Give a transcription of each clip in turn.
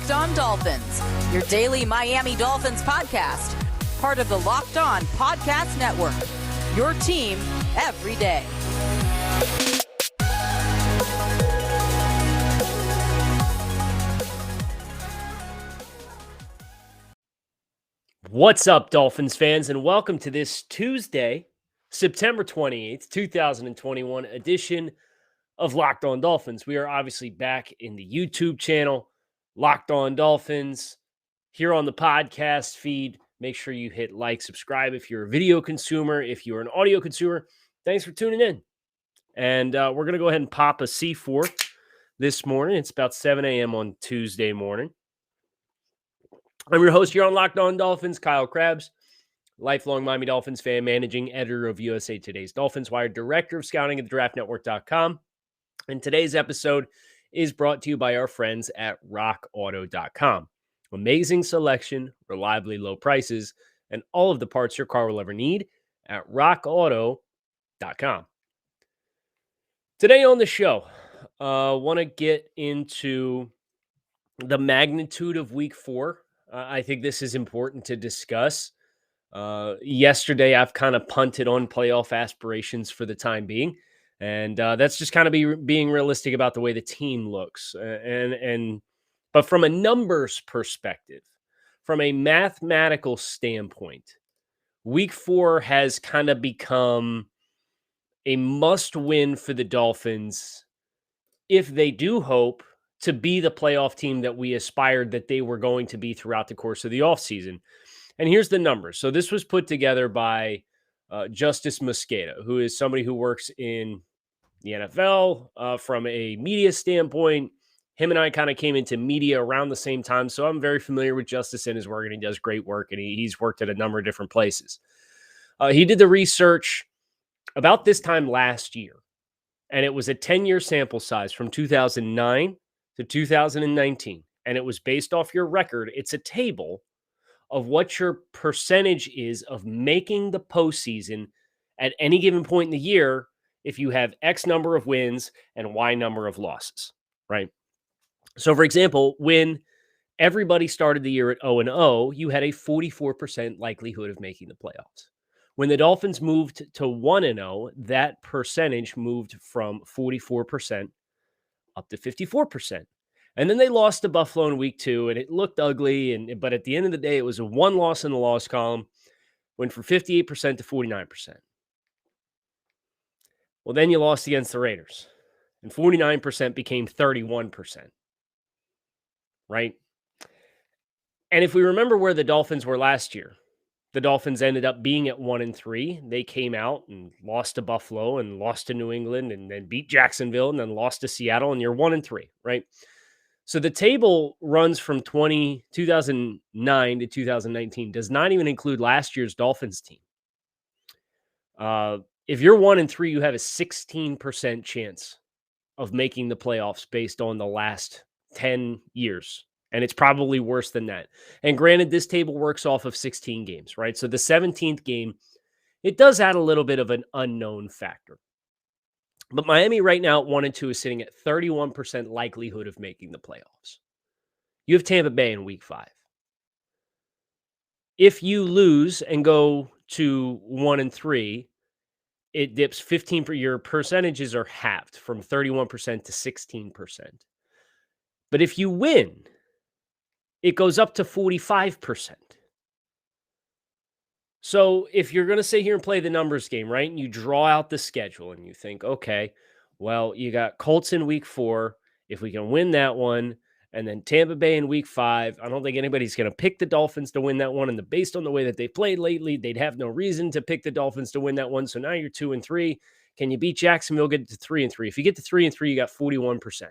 Locked On Dolphins, your daily Miami Dolphins podcast. Part of the Locked On Podcast Network, your team every day. What's up, Dolphins fans, and welcome to this Tuesday, September 28th, 2021 edition of Locked On Dolphins. We are obviously back in the YouTube channel, Locked On Dolphins, here on the podcast feed. Make sure you hit like, subscribe if you're a video consumer. If you're an audio consumer, thanks for tuning in. And we're going to go ahead and pop a C4 this morning. It's about 7 a.m. on Tuesday morning. I'm your host here on Locked On Dolphins, Kyle Krabs, lifelong Miami Dolphins fan, managing editor of USA Today's Dolphins Wire, director of scouting at thedraftnetwork.com. And today's episode is brought to you by our friends at rockauto.com. Amazing selection, reliably low prices, and all of the parts your car will ever need at rockauto.com. Today on the show, I want to get into the magnitude of week 4. I think this is important to discuss. Yesterday, I've kind of punted on playoff aspirations for the time being. And that's just kind of being realistic about the way the team looks. But from a numbers perspective, from a mathematical standpoint, week 4 has kind of become a must-win for the Dolphins if they do hope to be the playoff team that we aspired that they were going to be throughout the course of the offseason. And here's the numbers. So this was put together by Justice Mosqueda, who is somebody who works in the NFL from a media standpoint. Him and I kind of came into media around the same time, so I'm very familiar with Justice and his work, and he does great work, and he's worked at a number of different places. He did the research about this time last year, and it was a 10-year sample size from 2009 to 2019, and it was based off your record. It's a table of what your percentage is of making the postseason at any given point in the year if you have X number of wins and Y number of losses, right? So, for example, when everybody started the year at 0-0, you had a 44% likelihood of making the playoffs. When the Dolphins moved to 1-0, that percentage moved from 44% up to 54%. And then they lost to Buffalo in week 2, and it looked ugly. But at the end of the day, it was a one loss in the loss column, went from 58% to 49%. Well, then you lost against the Raiders, and 49% became 31%, right? And if we remember where the Dolphins were last year, the Dolphins ended up being at 1-3. They came out and lost to Buffalo and lost to New England and then beat Jacksonville and then lost to Seattle, and you're 1-3, right? So the table runs from 2009 to 2019, does not even include last year's Dolphins team. If you're 1-3, you have a 16% chance of making the playoffs based on the last 10 years. And it's probably worse than that. And granted, this table works off of 16 games, right? So the 17th game, it does add a little bit of an unknown factor. But Miami right now at 1-2 is sitting at 31% likelihood of making the playoffs. You have Tampa Bay in week 5. If you lose and go to 1-3, it dips 15 per your percentages are halved from 31% to 16%. But if you win, it goes up to 45%. So if you're going to sit here and play the numbers game, right, and you draw out the schedule and you think, okay, well, you got Colts in week 4. If we can win that one, and then Tampa Bay in week 5, I don't think anybody's going to pick the Dolphins to win that one. And based on the way that they've played lately, they'd have no reason to pick the Dolphins to win that one. So now you're 2-3. Can you beat Jacksonville, get to 3-3? If you get to 3-3, you got 41%.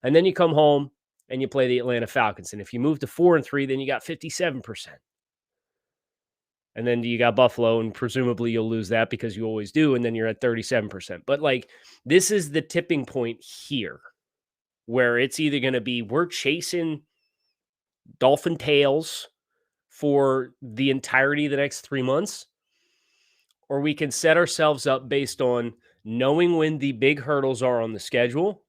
And then you come home and you play the Atlanta Falcons. And if you move to 4-3, then you got 57%. And then you got Buffalo, and presumably you'll lose that because you always do. And then you're at 37%. But like, this is the tipping point here where it's either going to be we're chasing Dolphin tails for the entirety of the next 3 months, or we can set ourselves up based on knowing when the big hurdles are on the schedule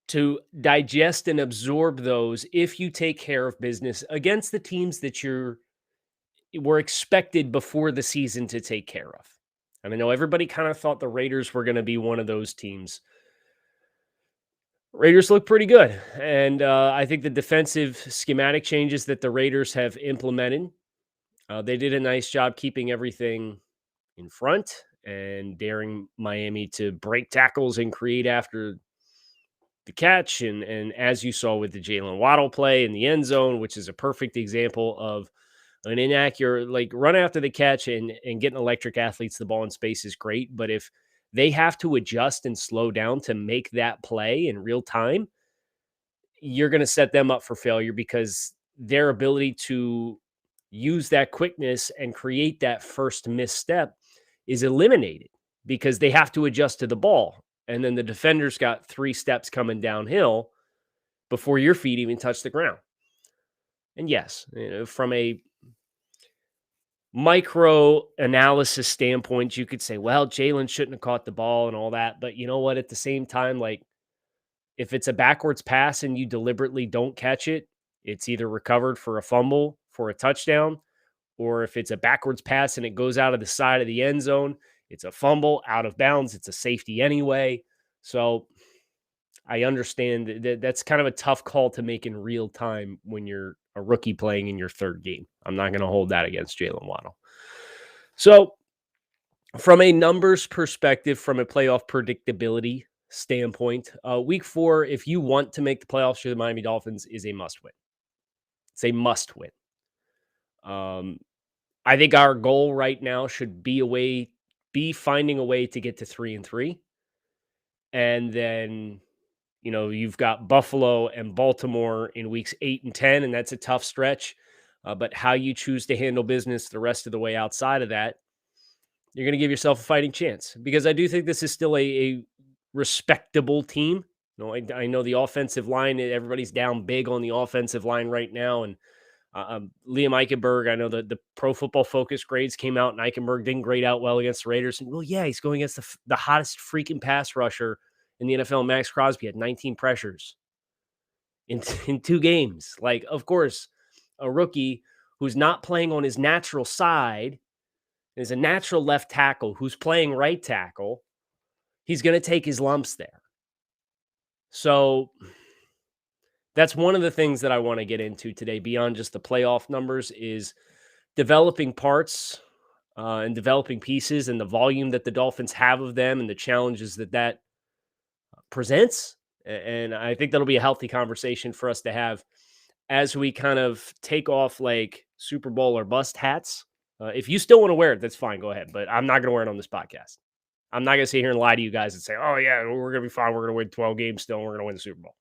to digest and absorb those if you take care of business against the teams that were expected before the season to take care of. And I know everybody kind of thought the Raiders were going to be one of those teams. Raiders look pretty good. And I think the defensive schematic changes that the Raiders have implemented, they did a nice job keeping everything in front and daring Miami to break tackles and create after the catch. And as you saw with the Jalen Waddle play in the end zone, which is a perfect example of an inaccurate, like, run after the catch and getting electric athletes the ball in space is great. But if they have to adjust and slow down to make that play in real time, you're going to set them up for failure because their ability to use that quickness and create that first misstep is eliminated because they have to adjust to the ball. And then the defender's got 3 steps coming downhill before your feet even touch the ground. And yes, from a micro analysis standpoint, you could say, well, Jalen shouldn't have caught the ball and all that. But you know what? At the same time, like, if it's a backwards pass and you deliberately don't catch it, it's either recovered for a fumble for a touchdown, or if it's a backwards pass and it goes out of the side of the end zone, it's a fumble out of bounds. It's a safety anyway. So I understand that that's kind of a tough call to make in real time when you're a rookie playing in your 3rd game. I'm not going to hold that against Jalen Waddle. So from a numbers perspective, from a playoff predictability standpoint, week 4, if you want to make the playoffs for the Miami Dolphins, is a must win. It's a must win. I think our goal right now should be finding a way to get to 3-3. And then, you've got Buffalo and Baltimore in weeks 8 and 10, and that's a tough stretch. But how you choose to handle business the rest of the way outside of that, you're going to give yourself a fighting chance, because I do think this is still a respectable team. I know the offensive line, everybody's down big on the offensive line right now. And Liam Eichenberg, I know the Pro Football Focus grades came out, and Eichenberg didn't grade out well against the Raiders. And, well, yeah, he's going against the hottest freaking pass rusher in the NFL. Max Crosby had 19 pressures in 2 games. Like, of course, a rookie who's not playing on his natural side, is a natural left tackle who's playing right tackle, he's going to take his lumps there. So that's one of the things that I want to get into today, beyond just the playoff numbers, is developing parts and developing pieces, and the volume that the Dolphins have of them, and the challenges that presents. And I think that'll be a healthy conversation for us to have as we kind of take off like Super Bowl or bust hats. If you still want to wear it, that's fine. Go ahead. But I'm not going to wear it on this podcast. I'm not going to sit here and lie to you guys and say, oh, yeah, we're going to be fine. We're going to win 12 games still, and we're going to win the Super Bowl.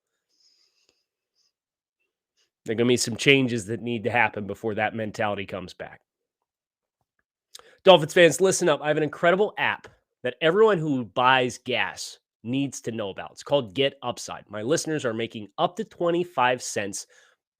There are going to be some changes that need to happen before that mentality comes back. Dolphins fans, listen up. I have an incredible app that everyone who buys gas needs to know about. It's called Get Upside. My listeners are making up to 25 cents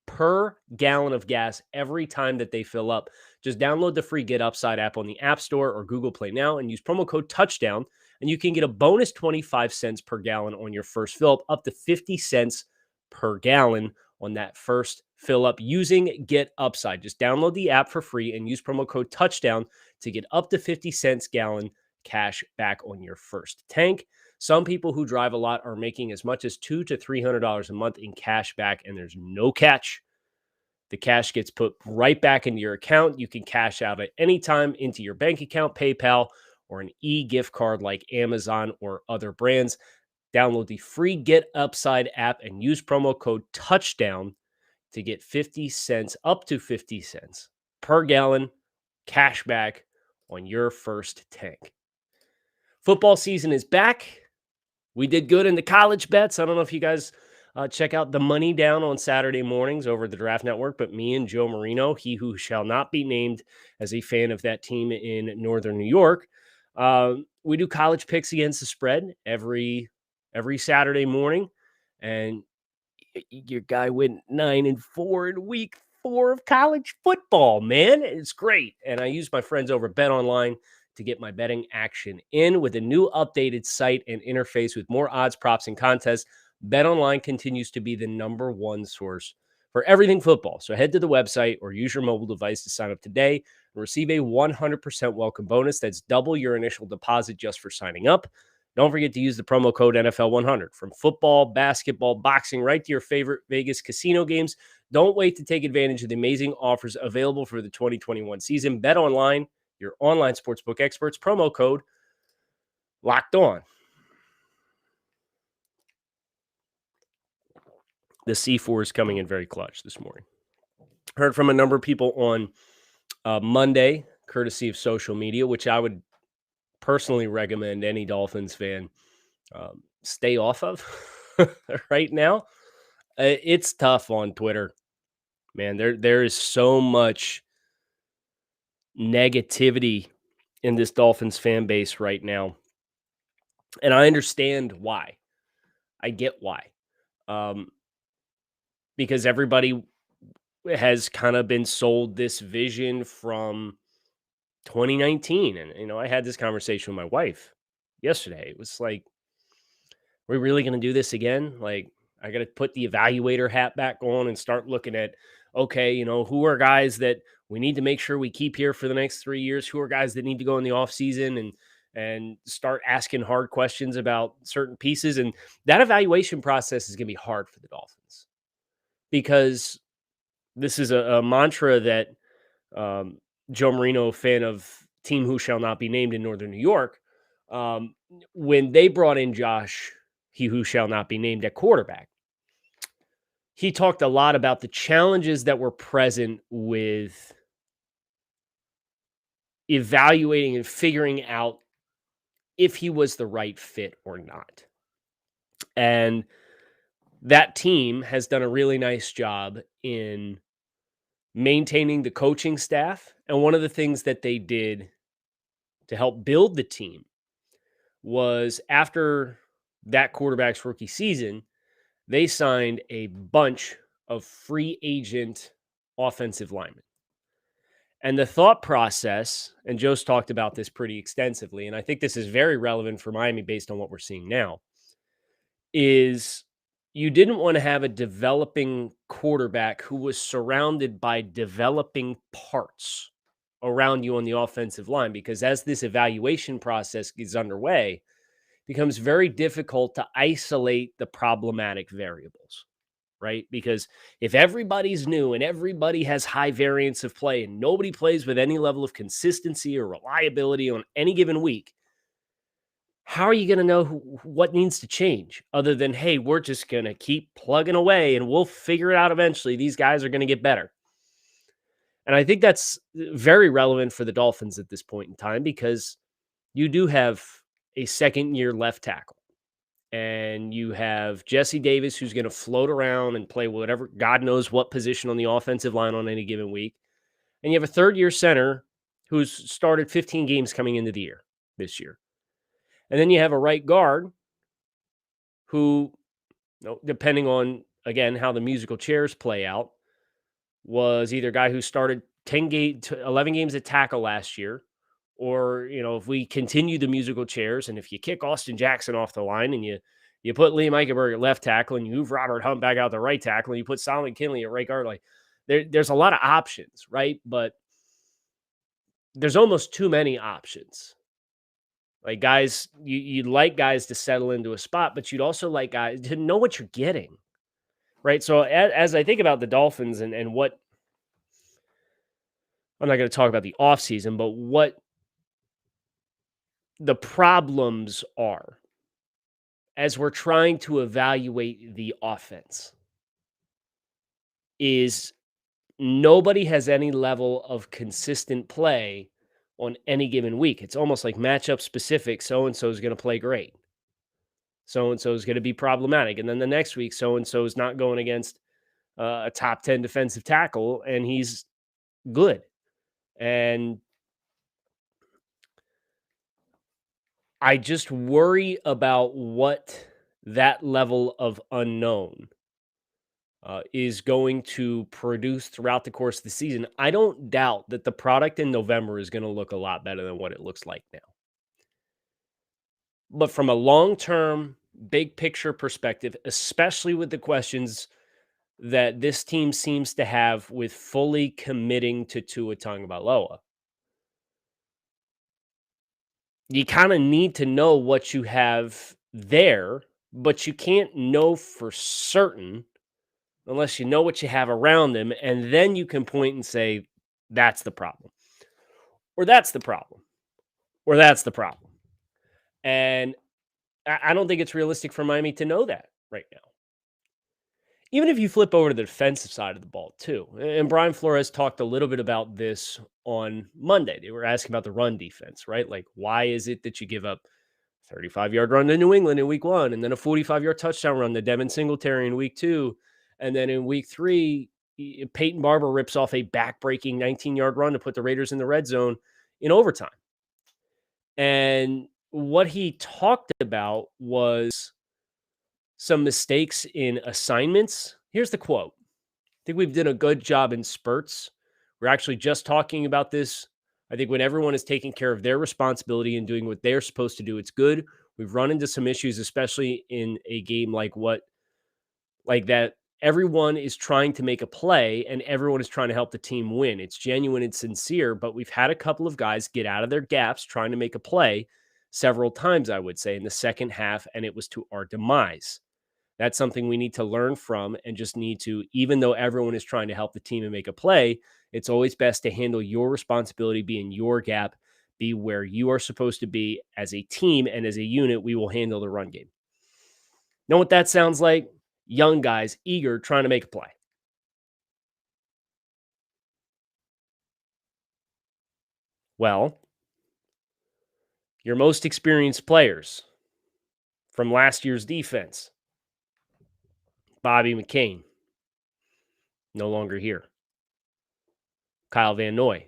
per gallon of gas every time that they fill up. Just download the free Get Upside app on the App Store or Google Play now and use promo code TOUCHDOWN, and you can get a bonus 25 cents per gallon on your first fill up to 50 cents per gallon on that first fill up using Get Upside. Just download the app for free and use promo code TOUCHDOWN to get up to 50 cents gallon cash back on your first tank. Some people who drive a lot are making as much as $200 to $300 a month in cash back, and there's no catch. The cash gets put right back into your account. You can cash out at any time into your bank account, PayPal, or an e-gift card like Amazon or other brands. Download the free Get Upside app and use promo code TOUCHDOWN to get 50 cents, up to 50 cents per gallon cash back on your first tank. Football season is back. We did good in the college bets. I don't know if you guys check out the Money Down on Saturday mornings over at the Draft Network, but me and Joe Marino, he who shall not be named as a fan of that team in Northern New York, we do college picks against the spread every Saturday morning, and your guy went 9-4 in week 4 of college football, man. It's great. And I use my friends over at Bet Online to get my betting action in with a new updated site and interface with more odds, props, and contests. BetOnline continues to be the number one source for everything football. So head to the website or use your mobile device to sign up today and receive a 100% welcome bonus. That's double your initial deposit just for signing up. Don't forget to use the promo code NFL100. From football, basketball, boxing, right to your favorite Vegas casino games. Don't wait to take advantage of the amazing offers available for the 2021 season. Bet online, your online sportsbook experts. Promo code Locked On. The C4 is coming in very clutch this morning. Heard from a number of people on Monday, courtesy of social media, which I would personally recommend any Dolphins fan stay off of right now. It's tough on Twitter, man. There is so much negativity in this Dolphins fan base right now, and I understand why. I get why, because everybody has kind of been sold this vision from 2019, and I had this conversation with my wife yesterday. It was like, we're really going to do this again? Like, I got to put the evaluator hat back on and start looking at, okay, who are guys that we need to make sure we keep here for the next 3 years? Who are guys that need to go in the offseason and start asking hard questions about certain pieces? And that evaluation process is going to be hard for the Dolphins, because this is a mantra that Joe Marino, fan of team who shall not be named in Northern New York, when they brought in Josh, he who shall not be named, at quarterback, he talked a lot about the challenges that were present with evaluating and figuring out if he was the right fit or not. And that team has done a really nice job in maintaining the coaching staff. And one of the things that they did to help build the team was, after that quarterback's rookie season, they signed a bunch of free agent offensive linemen. And the thought process, and Joe's talked about this pretty extensively, and I think this is very relevant for Miami based on what we're seeing now, is you didn't want to have a developing quarterback who was surrounded by developing parts around you on the offensive line, because as this evaluation process is underway, it becomes very difficult to isolate the problematic variables, right? Because if everybody's new and everybody has high variance of play and nobody plays with any level of consistency or reliability on any given week, how are you going to know what needs to change, other than, hey, we're just going to keep plugging away and we'll figure it out eventually. These guys are going to get better. And I think that's very relevant for the Dolphins at this point in time, because you do have a second-year left tackle, and you have Jesse Davis, who's going to float around and play whatever, God knows what position on the offensive line on any given week. And you have a third-year center who's started 15 games coming into the year this year. And then you have a right guard who, depending on, again, how the musical chairs play out, was either a guy who started 11 games at tackle last year, or, if we continue the musical chairs, and if you kick Austin Jackson off the line and you put Liam Eichenberg at left tackle and you move Robert Hunt back out the right tackle and you put Solomon Kinley at right guard, like there's a lot of options, right? But there's almost too many options. Like, guys, you'd like guys to settle into a spot, but you'd also like guys to know what you're getting, right? So as I think about the Dolphins and what, I'm not going to talk about the offseason, but what the problems are as we're trying to evaluate the offense, is nobody has any level of consistent play on any given week. It's almost like matchup specific. So-and-so is going to play great. So-and-so is going to be problematic. And then the next week, so-and-so is not going against a top 10 defensive tackle, and he's good. And I just worry about what that level of unknown is going to produce throughout the course of the season. I don't doubt that the product in November is going to look a lot better than what it looks like now. But from a long-term big picture perspective, especially with the questions that this team seems to have with fully committing to Tua Tagovailoa. You kind of need to know what you have there, but you can't know for certain unless you know what you have around them. And then you can point and say, that's the problem, or that's the problem, or that's the problem. And I don't think it's realistic for Miami to know that right now. Even if you flip over to the defensive side of the ball, too. And Brian Flores talked a little bit about this on Monday. They were asking about the run defense, right? Like, why is it that you give up 35-yard run to New England in week 1, and then a 45-yard touchdown run to Devin Singletary in week 2, and then in week 3, Peyton Barber rips off a back-breaking 19-yard run to put the Raiders in the red zone in overtime. And what he talked about was some mistakes in assignments. Here's the quote. I think we've done a good job in spurts. We're actually just talking about this. I think when everyone is taking care of their responsibility and doing what they're supposed to do, it's good. We've run into some issues, especially in a game like that. Everyone is trying to make a play and everyone is trying to help the team win. It's genuine and sincere, but we've had a couple of guys get out of their gaps trying to make a play several times, I would say, in the second half, and it was to our demise. That's something we need to learn from and just need to, even though everyone is trying to help the team and make a play, it's always best to handle your responsibility, be in your gap, be where you are supposed to be as a team, and as a unit, we will handle the run game. Know what that sounds like? Young guys, eager, trying to make a play. Well, your most experienced players from last year's defense, Bobby McCain, no longer here. Kyle Van Noy,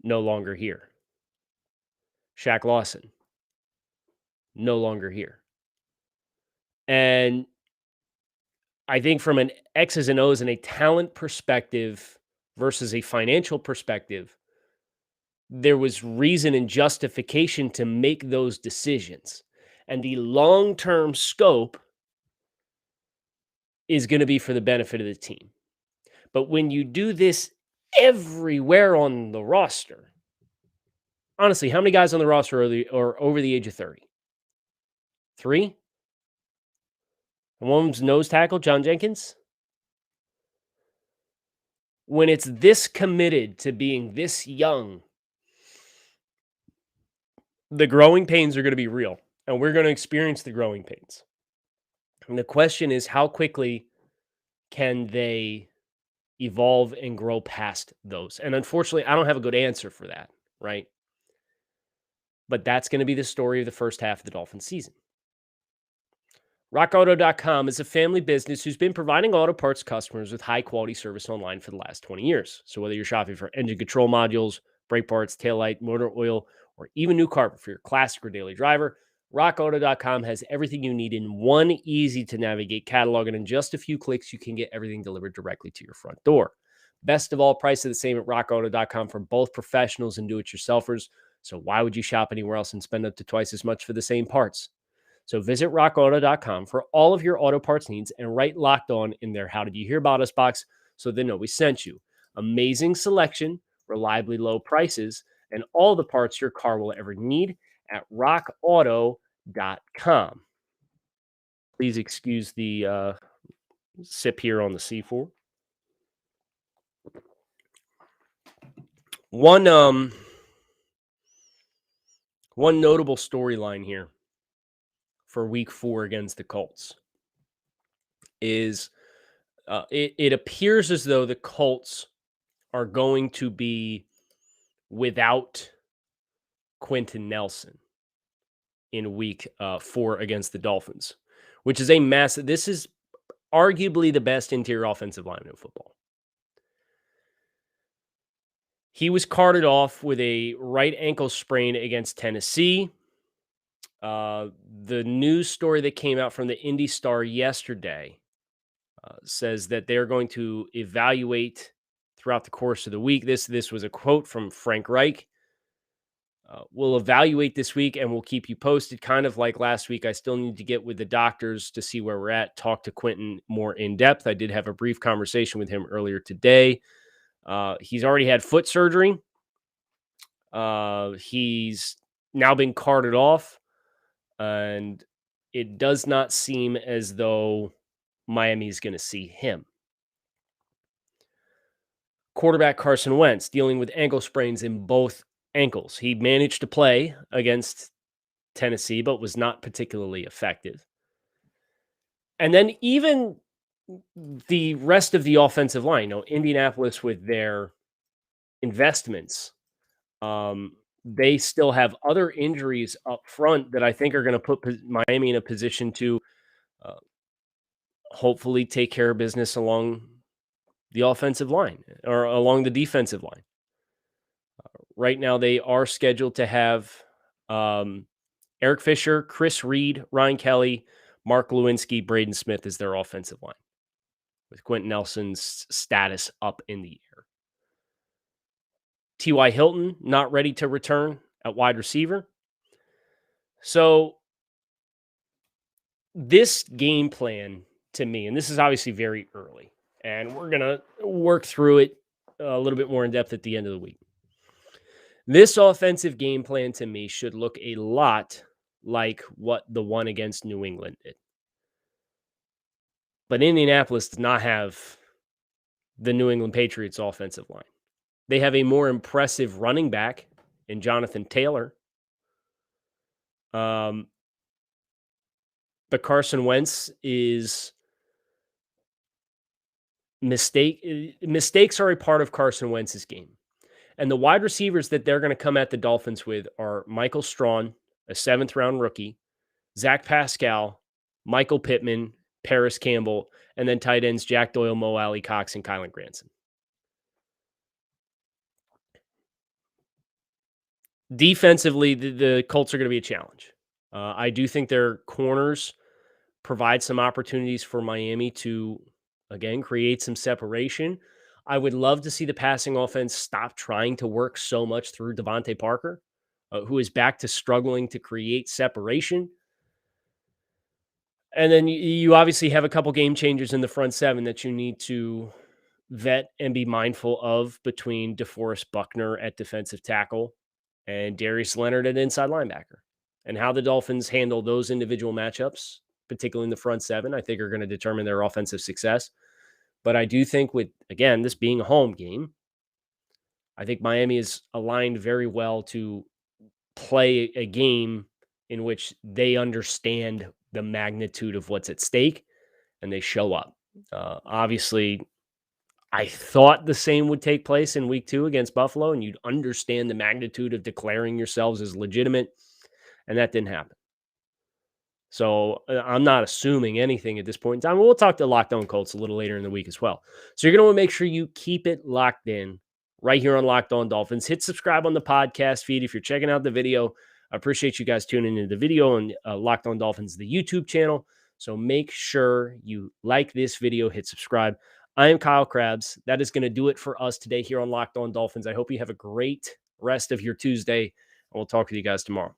no longer here. Shaq Lawson, no longer here. And I think from an X's and O's and a talent perspective versus a financial perspective, there was reason and justification to make those decisions. And the long-term scope is going to be for the benefit of the team. But when you do this everywhere on the roster, honestly, how many guys on the roster are over the age of 30? 3? And one of them's nose tackle, John Jenkins. When it's this committed to being this young, the growing pains are going to be real, and we're going to experience the growing pains. And the question is, how quickly can they evolve and grow past those? And unfortunately, I don't have a good answer for that, right? But that's going to be the story of the first half of the Dolphins season. RockAuto.com is a family business who's been providing auto parts customers with high-quality service online for the last 20 years. So whether you're shopping for engine control modules, brake parts, taillight, motor oil, or even new carpet for your classic or daily driver, RockAuto.com has everything you need in one easy-to-navigate catalog, and in just a few clicks, you can get everything delivered directly to your front door. Best of all, prices are the same at RockAuto.com for both professionals and do-it-yourselfers. So why would you shop anywhere else and spend up to twice as much for the same parts? So visit rockauto.com for all of your auto parts needs and write Locked On in their How Did You Hear About Us box so they know we sent you. Amazing selection, reliably low prices, and all the parts your car will ever need at rockauto.com. Please excuse the sip here on the C4. One notable storyline here for week 4 against the Colts is it appears as though the Colts are going to be without Quentin Nelson in week 4 against the Dolphins, which is a massive. This is arguably the best interior offensive lineman in football. He was carted off with a right ankle sprain against Tennessee. The news story that came out from the Indy Star yesterday says that they're going to evaluate throughout the course of the week. This was a quote from Frank Reich. We'll evaluate this week and we'll keep you posted. Kind of like last week, I still need to get with the doctors to see where we're at, talk to Quentin more in depth. I did have a brief conversation with him earlier today. He's already had foot surgery. He's now been carted off, and it does not seem as though Miami's going to see him. Quarterback Carson Wentz dealing with ankle sprains in both ankles. He managed to play against Tennessee, but was not particularly effective. And then even the rest of the offensive line, Indianapolis with their investments, they still have other injuries up front that I think are going to put Miami in a position to hopefully take care of business along the offensive line or along the defensive line. Right now, they are scheduled to have Eric Fisher, Chris Reed, Ryan Kelly, Mark Lewinsky, Braden Smith as their offensive line, with Quentin Nelson's status up in the air. T.Y. Hilton not ready to return at wide receiver. So this game plan to me, and this is obviously very early, and we're going to work through it a little bit more in depth at the end of the week. This offensive game plan to me should look a lot like what the one against New England did. But Indianapolis does not have the New England Patriots offensive line. They have a more impressive running back in Jonathan Taylor. But Carson Wentz is mistakes are a part of Carson Wentz's game. And the wide receivers that they're going to come at the Dolphins with are Michael Strawn, a 7th-round rookie, Zach Pascal, Michael Pittman, Paris Campbell, and then tight ends Jack Doyle, Mo Alley Cox, and Kylan Granson. Defensively, the Colts are going to be a challenge. I do think their corners provide some opportunities for Miami to, again, create some separation. I would love to see the passing offense stop trying to work so much through Devontae Parker, who is back to struggling to create separation. And then you obviously have a couple game changers in the front seven that you need to vet and be mindful of between DeForest Buckner at defensive tackle and Darius Leonard at inside linebacker. And how the Dolphins handle those individual matchups, particularly in the front seven, I think are going to determine their offensive success. But I do think with, again, this being a home game, I think Miami is aligned very well to play a game in which they understand the magnitude of what's at stake and they show up. Obviously, I thought the same would take place in week 2 against Buffalo, and you'd understand the magnitude of declaring yourselves as legitimate, and that didn't happen. So I'm not assuming anything at this point in time. We'll talk to Locked On Colts a little later in the week as well. So you're going to want to make sure you keep it locked in right here on Locked On Dolphins. Hit subscribe on the podcast feed if you're checking out the video. I appreciate you guys tuning into the video on Locked On Dolphins, the YouTube channel. So make sure you like this video, hit subscribe. I am Kyle Krabs. That is going to do it for us today here on Locked On Dolphins. I hope you have a great rest of your Tuesday, and we'll talk with you guys tomorrow.